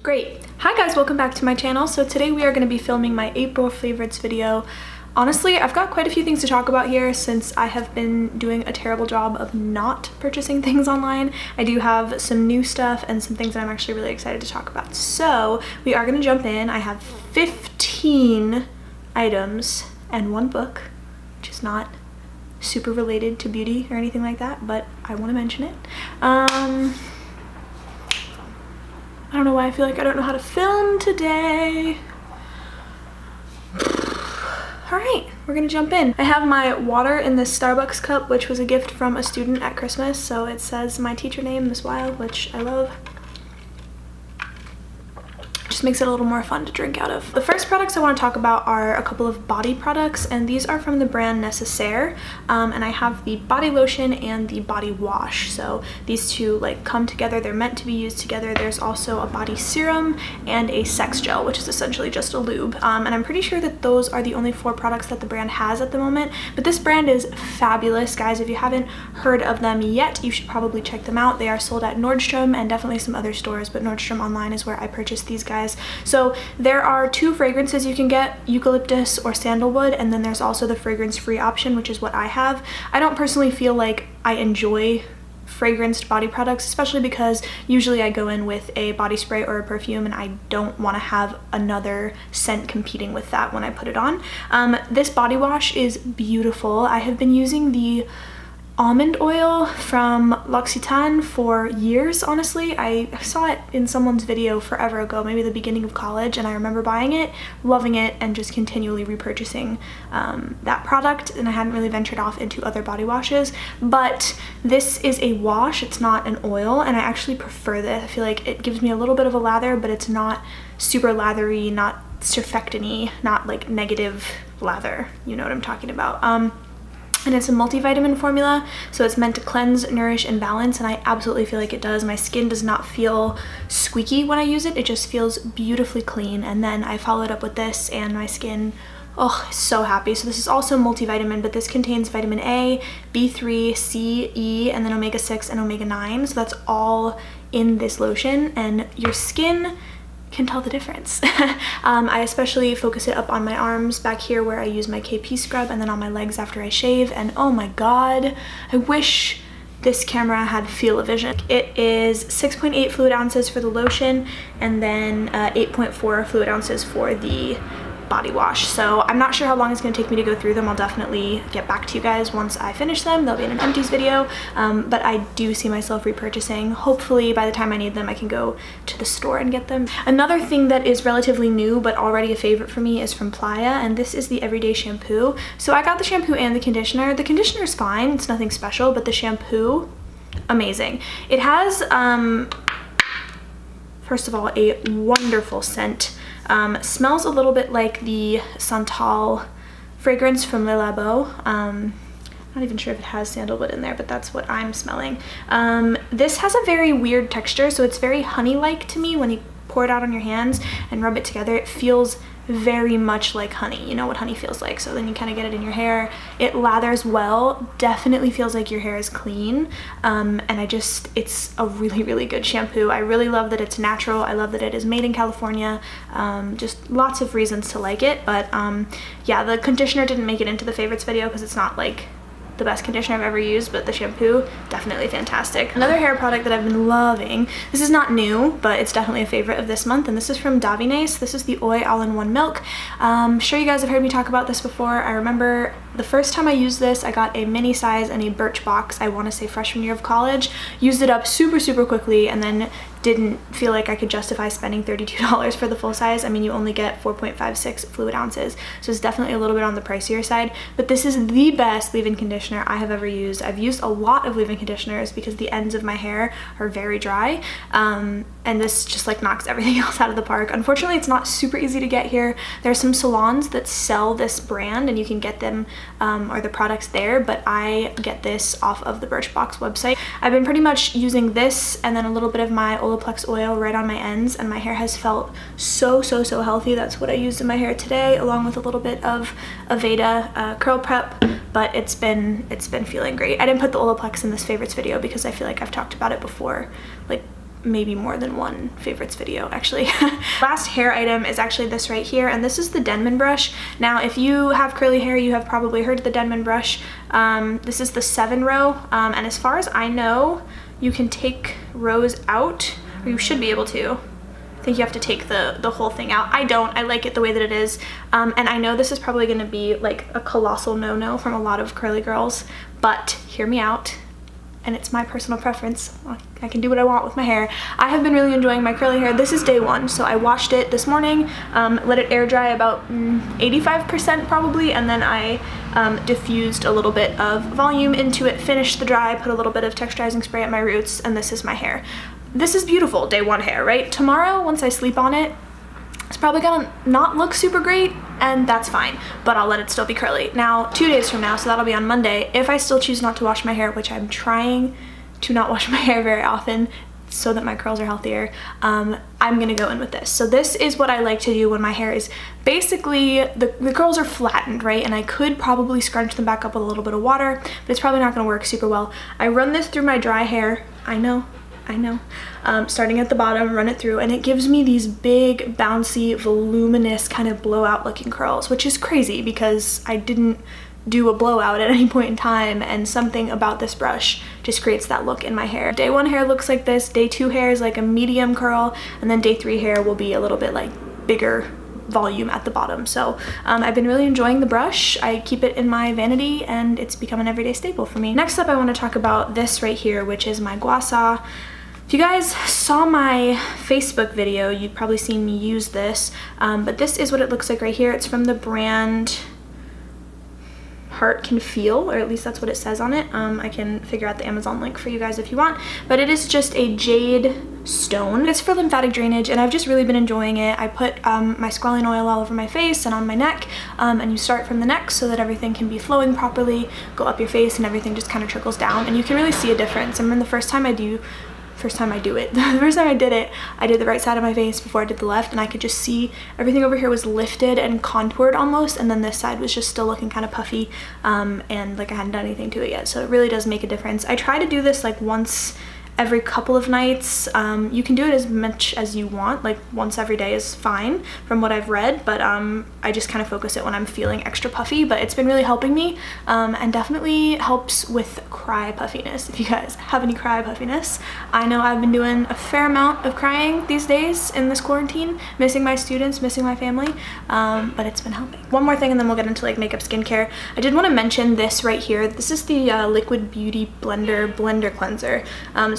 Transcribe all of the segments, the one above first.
Great. Hi guys, welcome back to my channel. So today we are going to be filming my April favorites video. Honestly, I've got quite a few things to talk about here since I have been doing a terrible job of not purchasing things online. I do have some new stuff and some things that I'm actually really excited to talk about. So we are going to jump in. I have 15 items and one book, which is not super related to beauty or anything like that, but I want to mention it. I don't know why I feel like I don't know how to film today. All right, we're gonna jump in. I have my water in this Starbucks cup, which was a gift from a student at Christmas. So it says my teacher name, Miss Wild, which I love. Just makes it a little more fun to drink out of. The first products I want to talk about are a couple of body products, and these are from the brand Necessaire. And I have the body lotion and the body wash. So these two like come together, they're meant to be used together. There's also a body serum and a sex gel, which is essentially just a lube. And I'm pretty sure that those are the only 4 products that the brand has at the moment. But this brand is fabulous, guys. If you haven't heard of them yet, you should probably check them out. They are sold at Nordstrom and definitely some other stores, but Nordstrom online is where I purchased these guys. So there are 2 fragrances you can get, eucalyptus or sandalwood, and then there's also the fragrance-free option, which is what I have. I don't personally feel like I enjoy fragranced body products, especially because usually I go in with a body spray or a perfume and I don't want to have another scent competing with that when I put it on. This body wash is beautiful. I have been using the almond oil from L'Occitane for years, honestly. I saw it in someone's video forever ago, maybe the beginning of college, and I remember buying it, loving it, and just continually repurchasing that product, and I hadn't really ventured off into other body washes. But this is a wash, it's not an oil, and I actually prefer this. I feel like it gives me a little bit of a lather, but it's not super lathery, not surfactant-y, not like negative lather, you know what I'm talking about. And it's a multivitamin formula, so it's meant to cleanse, nourish, and balance, and I absolutely feel like it does. My skin does not feel squeaky when I use it. It just feels beautifully clean. And then I followed up with this, and my skin, oh, so happy. So this is also multivitamin, but this contains vitamin A, B3, C, E, and then omega-6 and omega-9. So that's all in this lotion, and your skin can tell the difference. I especially focus it up on my arms back here where I use my KP scrub, and then on my legs after I shave, and oh my god, I wish this camera had field of vision. It is 6.8 fluid ounces for the lotion, and then 8.4 fluid ounces for the body wash. So I'm not sure how long it's going to take me to go through them. I'll definitely get back to you guys once I finish them. They'll be in an empties video, but I do see myself repurchasing. Hopefully by the time I need them I can go to the store and get them. Another thing that is relatively new but already a favorite for me is from Playa, and this is the everyday shampoo. So I got the shampoo and the conditioner. The conditioner is fine, it's nothing special, but the shampoo, amazing. It has first of all a wonderful scent. Smells a little bit like the Santal fragrance from Le Labo. Not even sure if it has sandalwood in there, but that's what I'm smelling. This has a very weird texture, so it's very honey-like to me. When you pour it out on your hands and rub it together, it feels very much like honey. You know what honey feels like. So then you kind of get it in your hair. It lathers well, definitely feels like your hair is clean. And it's a really, really good shampoo. I really love that it's natural. I love that it is made in California. Just lots of reasons to like it. But yeah, the conditioner didn't make it into the favorites video because it's not like the best conditioner I've ever used, but the shampoo, definitely fantastic. Another hair product that I've been loving, this is not new, but it's definitely a favorite of this month, and this is from Davines. This is the OI All-in-One Milk. I'm sure you guys have heard me talk about this before. I remember the first time I used this, I got a mini size and a birch box, I want to say freshman year of college. Used it up super, super quickly, and then didn't feel like I could justify spending $32 for the full size. I mean, you only get 4.56 fluid ounces, so it's definitely a little bit on the pricier side, but this is the best leave-in conditioner I have ever used. I've used a lot of leave-in conditioners because the ends of my hair are very dry, and this just like knocks everything else out of the park. Unfortunately, it's not super easy to get here. There are some salons that sell this brand and you can get them or the products there, but I get this off of the Birchbox website. I've been pretty much using this and then a little bit of my Olaplex oil right on my ends, and my hair has felt so healthy. That's what I used in my hair today, along with a little bit of Aveda curl prep, but it's been feeling great. I didn't put the Olaplex in this favorites video because I feel like I've talked about it before, like maybe more than one favorites video actually. Last hair item is actually this right here, and this is the Denman brush. Now if you have curly hair, you have probably heard of the Denman brush. This is the 7 row, and as far as I know, you can take rows out, or you should be able to. I think you have to take the whole thing out. I don't. I like it the way that it is. And I know this is probably going to be like a colossal no-no from a lot of curly girls, but hear me out. And it's my personal preference. I can do what I want with my hair. I have been really enjoying my curly hair. This is day 1, so I washed it this morning, let it air dry about 85% probably, and then I diffused a little bit of volume into it, finished the dry, put a little bit of texturizing spray at my roots, and this is my hair. This is beautiful day 1 hair, right? Tomorrow, once I sleep on it, it's probably gonna not look super great, and that's fine, but I'll let it still be curly. Now, 2 days from now, so that'll be on Monday, if I still choose not to wash my hair, which I'm trying to not wash my hair very often so that my curls are healthier, I'm gonna go in with this. So this is what I like to do when my hair is basically, the curls are flattened, right? And I could probably scrunch them back up with a little bit of water, but it's probably not gonna work super well. I run this through my dry hair. I know. Starting at the bottom, run it through, and it gives me these big, bouncy, voluminous, kind of blowout looking curls, which is crazy because I didn't do a blowout at any point in time, and something about this brush just creates that look in my hair. Day 1 hair looks like this, day 2 hair is like a medium curl, and then day 3 hair will be a little bit like bigger volume at the bottom. So I've been really enjoying the brush. I keep it in my vanity, and it's become an everyday staple for me. Next up, I want to talk about this right here, which is my Gua Sha. If you guys saw my Facebook video, you'd probably seen me use this, but this is what it looks like right here. It's from the brand Heart Can Feel, or at least that's what it says on it. I can figure out the Amazon link for you guys if you want, but it is just a jade stone. It's for lymphatic drainage, and I've just really been enjoying it. I put my squalene oil all over my face and on my neck, and you start from the neck so that everything can be flowing properly, go up your face, and everything just kind of trickles down, and you can really see a difference. I mean, the first time I did it, I did the right side of my face before I did the left, and I could just see everything over here was lifted and contoured almost, and then this side was just still looking kind of puffy, and like I hadn't done anything to it yet. So it really does make a difference. I try to do this like once every couple of nights. You can do it as much as you want, like once every day is fine from what I've read, but I just kind of focus it when I'm feeling extra puffy, but it's been really helping me, and definitely helps with cry puffiness. If you guys have any cry puffiness, I know I've been doing a fair amount of crying these days in this quarantine, missing my students, missing my family, but it's been helping. One more thing, and then we'll get into like makeup, skincare. I did want to mention this right here. This is the Liquid Beauty Blender Cleanser.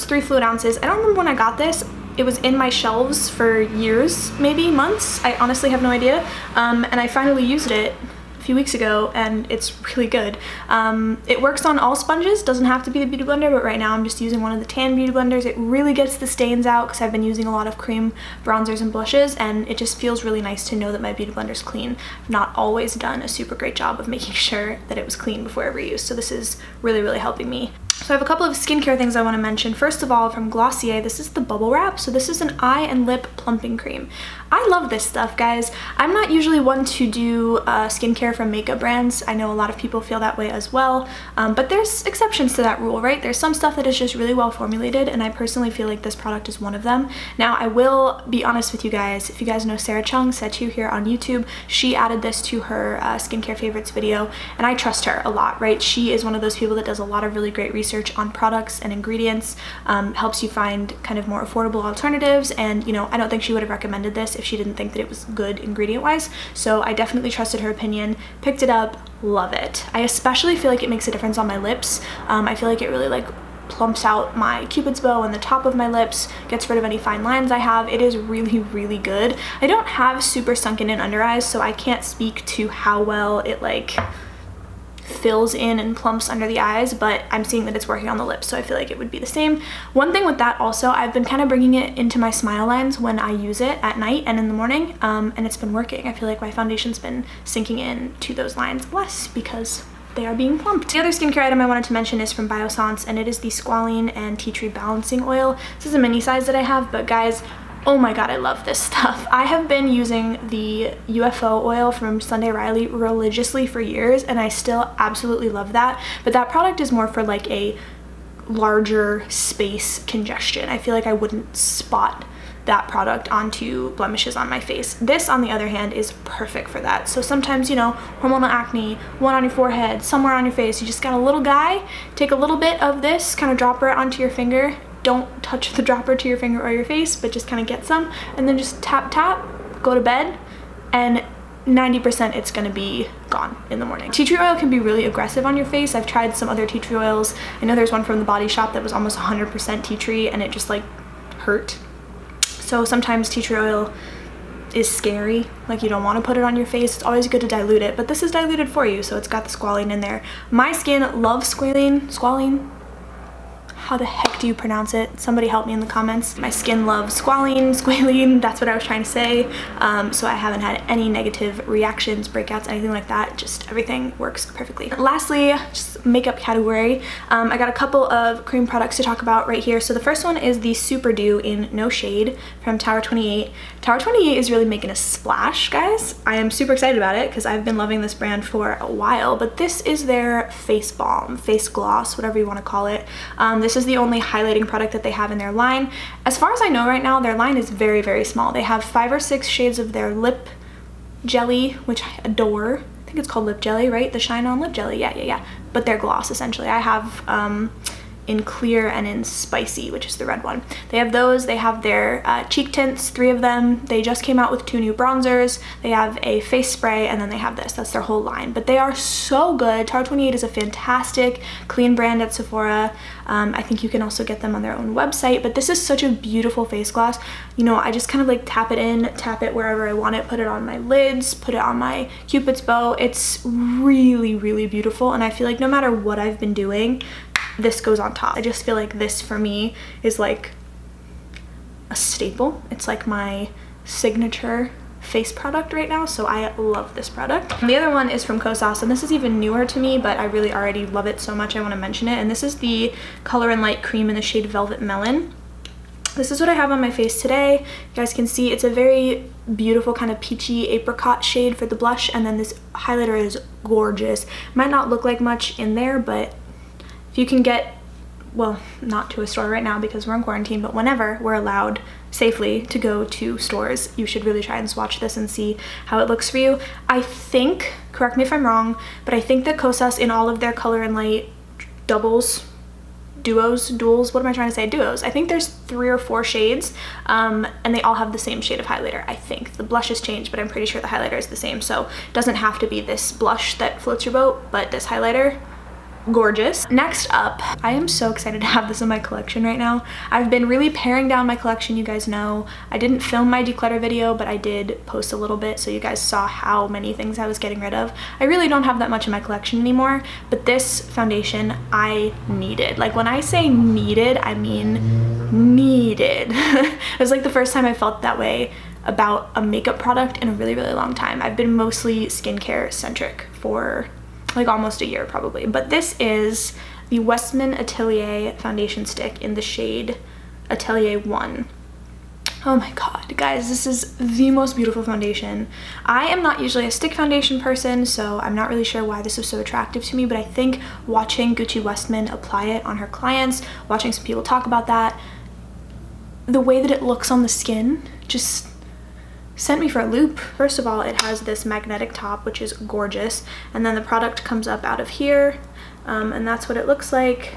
It's 3 fluid ounces. I don't remember when I got this. It was in my shelves for years, maybe months. I honestly have no idea. And I finally used it a few weeks ago, and it's really good. It works on all sponges, doesn't have to be the Beauty Blender, but right now I'm just using one of the tan Beauty Blenders. It really gets the stains out because I've been using a lot of cream bronzers and blushes, and it just feels really nice to know that my Beauty Blender's clean. I've not always done a super great job of making sure that it was clean before every use, so this is really, really helping me. So I have a couple of skincare things I want to mention. First of all, from Glossier, this is the Bubble Wrap. So this is an eye and lip plumping cream. I love this stuff, guys. I'm not usually one to do skincare from makeup brands. I know a lot of people feel that way as well, but there's exceptions to that rule, right? There's some stuff that is just really well formulated, and I personally feel like this product is one of them. Now, I will be honest with you guys. If you guys know Sarah Chung, Setu here on YouTube, she added this to her skincare favorites video, and I trust her a lot, right? She is one of those people that does a lot of really great research on products and ingredients, helps you find kind of more affordable alternatives, and you know, I don't think she would have recommended this if she didn't think that it was good ingredient wise. So I definitely trusted her opinion, picked it up, love it. I especially feel like it makes a difference on my lips. I feel like it really like plumps out my cupid's bow and the top of my lips, gets rid of any fine lines I have. It is really, really good. I don't have super sunken in under eyes, so I can't speak to how well it like fills in and plumps under the eyes, but I'm seeing that it's working on the lips, so I feel like it would be the same. One thing with that also, I've been kind of bringing it into my smile lines when I use it at night and in the morning, and it's been working. I feel like my foundation's been sinking in to those lines less because they are being plumped. The other skincare item I wanted to mention is from Biossance, and it is the Squalene and Tea Tree Balancing Oil. This is a mini size that I have, but guys, oh my god, I love this stuff. I have been using the UFO oil from Sunday Riley religiously for years, and I still absolutely love that. But that product is more for like a larger space congestion. I feel like I wouldn't spot that product onto blemishes on my face. This, on the other hand, is perfect for that. So sometimes, you know, hormonal acne, one on your forehead, somewhere on your face, you just got a little guy, take a little bit of this, kind of dropper it onto your finger. Don't touch the dropper to your finger or your face, but just kind of get some, and then just tap, tap, go to bed, and 90% it's gonna be gone in the morning. Tea tree oil can be really aggressive on your face. I've tried some other tea tree oils. I know there's one from the Body Shop that was almost 100% tea tree, and it just like hurt. So sometimes tea tree oil is scary, like you don't want to put it on your face. It's always good to dilute it, but this is diluted for you, so it's got the squalene in there. My skin loves squalene. How the heck do you pronounce it? Somebody help me in the comments. My skin loves squalene, that's what I was trying to say. So I haven't had any negative reactions, breakouts, anything like that. Just everything works perfectly. Lastly, just makeup category. I got a couple of cream products to talk about right here. So the first one is the SuperDew in No Shade from Tower 28. Tower 28 is really making a splash, guys. I am super excited about it because I've been loving this brand for a while, but this is their face balm, face gloss, whatever you want to call it. This is the only highlighting product that they have in their line. As far as I know right now, their line is very, very small. They have 5 or 6 shades of their lip jelly, which I adore. I think it's called lip jelly, right? The Shine On Lip Jelly, yeah. But their gloss, essentially. I have in clear and in spicy, which is the red one. They have those. They have their cheek tints, 3 of them. They just came out with 2 new bronzers. They have a face spray, and then they have this. That's their whole line, but they are so good. Tower 28 is a fantastic clean brand at Sephora. I think you can also get them on their own website, but this is such a beautiful face gloss. You know, I just kind of like tap it in, tap it wherever I want it, put it on my lids, put it on my Cupid's bow. It's really, really beautiful, and I feel like no matter what I've been doing, this goes on top. I just feel like this for me is like a staple. It's like my signature face product right now, so I love this product. And the other one is from Kosas, and this is even newer to me, but I really already love it so much I want to mention it. And this is the Color and Light Cream in the shade Velvet Melon. This is what I have on my face today. You guys can see it's a very beautiful kind of peachy apricot shade for the blush, and then this highlighter is gorgeous. Might not look like much in there, but if you can get, well, not to a store right now because we're in quarantine, but whenever we're allowed safely to go to stores, you should really try and swatch this and see how it looks for you. I think, correct me if I'm wrong, but I think that Kosas in all of their Color and Light duos, what am I trying to say? Duos. I think there's 3 or 4 shades, and they all have the same shade of highlighter, I think. The blush has changed, but I'm pretty sure the highlighter is the same, so it doesn't have to be this blush that floats your boat, but this highlighter, gorgeous. Next up, I am so excited to have this in my collection right now. I've been really paring down my collection, you guys know. I didn't film my declutter video, but I did post a little bit, so you guys saw how many things I was getting rid of. I really don't have that much in my collection anymore, but this foundation I needed. Like when I say needed, I mean needed. It was like the first time I felt that way about a makeup product in a really, really long time. I've been mostly skincare centric for like almost a year probably, but this is the Westman Atelier foundation stick in the shade Atelier 1. Oh my god, guys, this is the most beautiful foundation. I am not usually a stick foundation person, so I'm not really sure why this is so attractive to me, but I think watching Gucci Westman apply it on her clients, watching some people talk about that, the way that it looks on the skin just sent me for a loop. First of all, it has this magnetic top, which is gorgeous, and then the product comes up out of here, and that's what it looks like.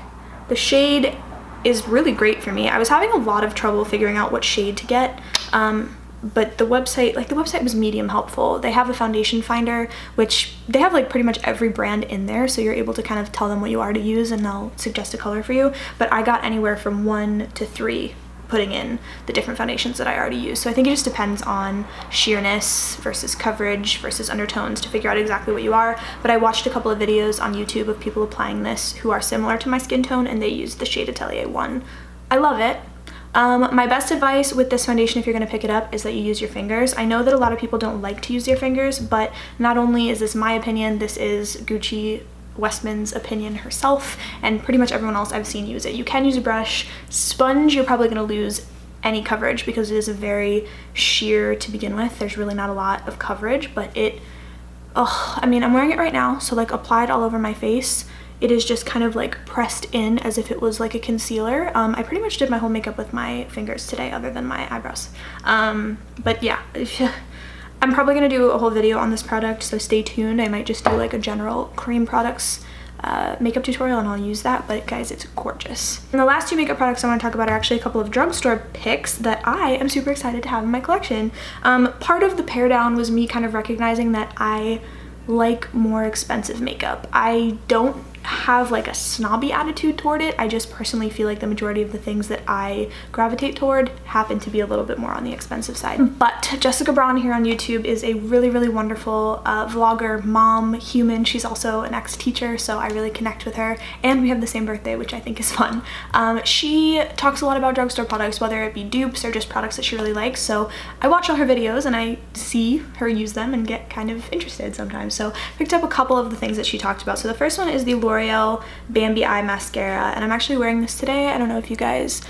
The shade is really great for me. I was having a lot of trouble figuring out what shade to get, but the website was medium helpful. They have a foundation finder, which they have like pretty much every brand in there, so you're able to kind of tell them what you already use and they'll suggest a color for you, but I got anywhere from 1 to 3 putting in the different foundations that I already use. So I think it just depends on sheerness versus coverage versus undertones to figure out exactly what you are. But I watched a couple of videos on YouTube of people applying this who are similar to my skin tone, and they use the shade Atelier 1. I love it. My best advice with this foundation, if you're gonna pick it up, is that you use your fingers. I know that a lot of people don't like to use their fingers, but not only is this my opinion, this is Gucci Westman's opinion herself, and pretty much everyone else I've seen use it. You can use a brush. Sponge, you're probably going to lose any coverage because it is a very sheer to begin with. There's really not a lot of coverage, but it, I mean, I'm wearing it right now, so like applied all over my face, it is just kind of like pressed in as if it was like a concealer. I pretty much did my whole makeup with my fingers today other than my eyebrows. But yeah, I'm probably gonna do a whole video on this product, so stay tuned. I might just do like a general cream products makeup tutorial and I'll use that, but guys, it's gorgeous. And the last two makeup products I want to talk about are actually a couple of drugstore picks that I am super excited to have in my collection. Part of the pare down was me kind of recognizing that I like more expensive makeup. I don't have like a snobby attitude toward it. I just personally feel like the majority of the things that I gravitate toward happen to be a little bit more on the expensive side. But Jessica Braun here on YouTube is a really, really wonderful vlogger, mom, human. She's also an ex-teacher, so I really connect with her, and we have the same birthday, which I think is fun. She talks a lot about drugstore products, whether it be dupes or just products that she really likes, so I watch all her videos and I see her use them and get kind of interested sometimes. So I picked up a couple of the things that she talked about. So the first one is the L'Oreal Bambi Eye Mascara, and I'm actually wearing this today. I don't know if you guys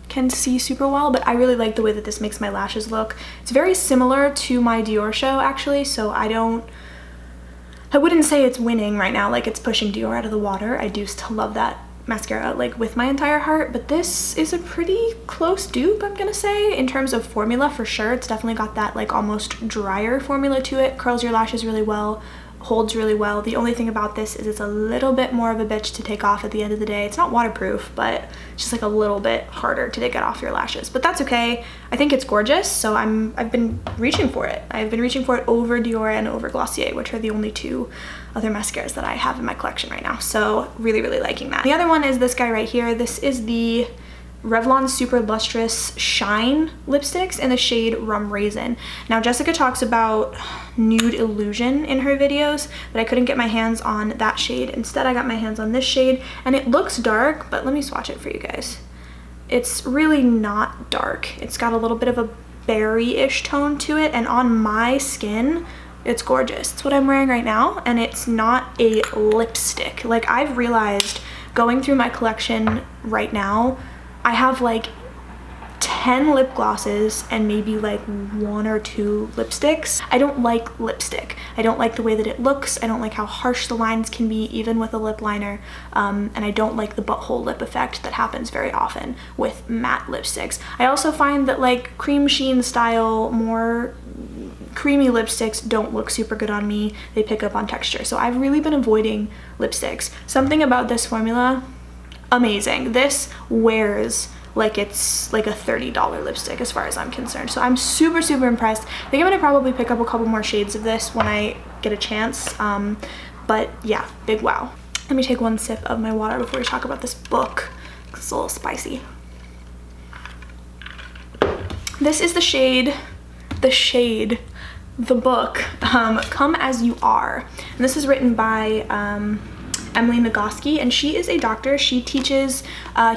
can see super well, but I really like the way that this makes my lashes look. It's very similar to my Dior show actually, so I wouldn't say it's winning right now, like it's pushing Dior out of the water. I do still love that mascara like with my entire heart, but this is a pretty close dupe, I'm gonna say, in terms of formula for sure. It's definitely got that like almost drier formula to it, curls your lashes really well, holds really well. The only thing about this is it's a little bit more of a bitch to take off at the end of the day. It's not waterproof, but it's just like a little bit harder to get off your lashes, but that's okay. I think it's gorgeous, so I've been reaching for it. I've been reaching for it over Dior and over Glossier, which are the only two other mascaras that I have in my collection right now, so really, really liking that. The other one is this guy right here. This is the Revlon Super Lustrous Shine lipsticks in the shade Rum Raisin. Now Jessica talks about Nude Illusion in her videos, but I couldn't get my hands on that shade. Instead I got my hands on this shade, and it looks dark, but let me swatch it for you guys. It's really not dark. It's got a little bit of a berry-ish tone to it, and on my skin it's gorgeous. It's what I'm wearing right now, and it's not a lipstick. Like, I've realized going through my collection right now, I have like 10 lip glosses and maybe like 1 or 2 lipsticks. I don't like lipstick. I don't like the way that it looks. I don't like how harsh the lines can be even with a lip liner. And I don't like the butthole lip effect that happens very often with matte lipsticks. I also find that like cream sheen style, more creamy lipsticks don't look super good on me. They pick up on texture. So I've really been avoiding lipsticks. Something about this formula, amazing. This wears like it's like a $30 lipstick as far as I'm concerned. So I'm super, super impressed. I think I'm gonna probably pick up a couple more shades of this when I get a chance. But yeah, big wow. Let me take one sip of my water before we talk about this book. It's a little spicy. This is the book, Come As You Are. And this is written by Emily Nagoski, and she is a doctor. She teaches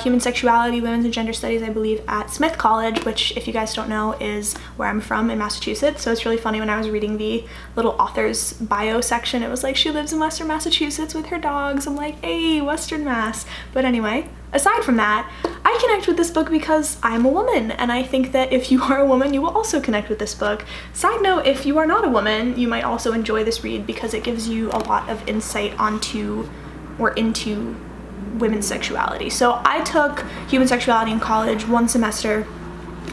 human sexuality, women's and gender studies, I believe, at Smith College, which, if you guys don't know, is where I'm from in Massachusetts. So it's really funny when I was reading the little author's bio section, it was like, she lives in Western Massachusetts with her dogs. I'm like, hey, Western Mass. But anyway, aside from that, I connect with this book because I'm a woman, and I think that if you are a woman, you will also connect with this book. Side note, if you are not a woman, you might also enjoy this read because it gives you a lot of insight onto or into women's sexuality. So I took human sexuality in college 1 semester,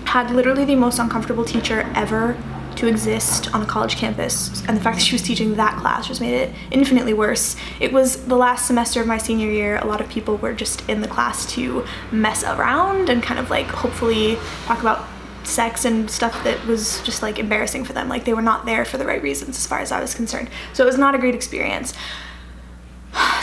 had literally the most uncomfortable teacher ever to exist on a college campus, and the fact that she was teaching that class just made it infinitely worse. It was the last semester of my senior year. A lot of people were just in the class to mess around and kind of like hopefully talk about sex and stuff that was just like embarrassing for them. Like, they were not there for the right reasons as far as I was concerned. So it was not a great experience.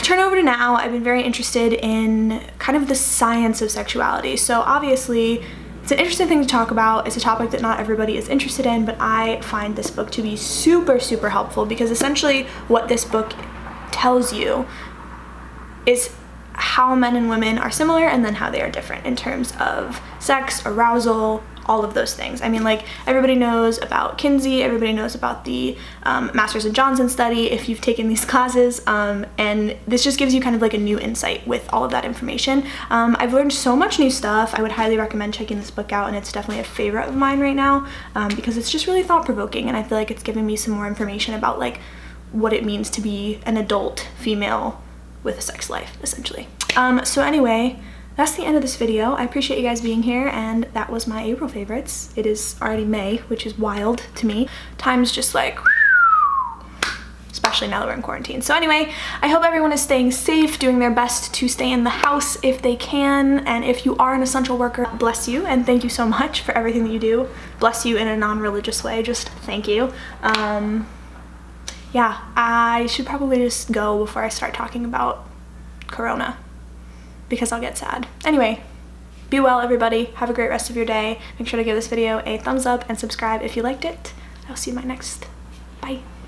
Turn over to now, I've been very interested in kind of the science of sexuality. So obviously, it's an interesting thing to talk about. It's a topic that not everybody is interested in, but I find this book to be super, super helpful because essentially what this book tells you is how men and women are similar and then how they are different in terms of sex, arousal, all of those things. I mean, like, everybody knows about Kinsey, everybody knows about the Masters and Johnson study if you've taken these classes, and this just gives you kind of like a new insight with all of that information. I've learned so much new stuff. I would highly recommend checking this book out, and it's definitely a favorite of mine right now because it's just really thought-provoking, and I feel like it's giving me some more information about like what it means to be an adult female with a sex life, essentially. So anyway, that's the end of this video. I appreciate you guys being here, and that was my April favorites. It is already May, which is wild to me. Time's just like, especially now that we're in quarantine. So anyway, I hope everyone is staying safe, doing their best to stay in the house if they can, and if you are an essential worker, bless you, and thank you so much for everything that you do. Bless you in a non-religious way, just thank you. Yeah, I should probably just go before I start talking about Corona, because I'll get sad. Anyway, be well everybody, have a great rest of your day. Make sure to give this video a thumbs up and subscribe if you liked it. I'll see you in my next, bye.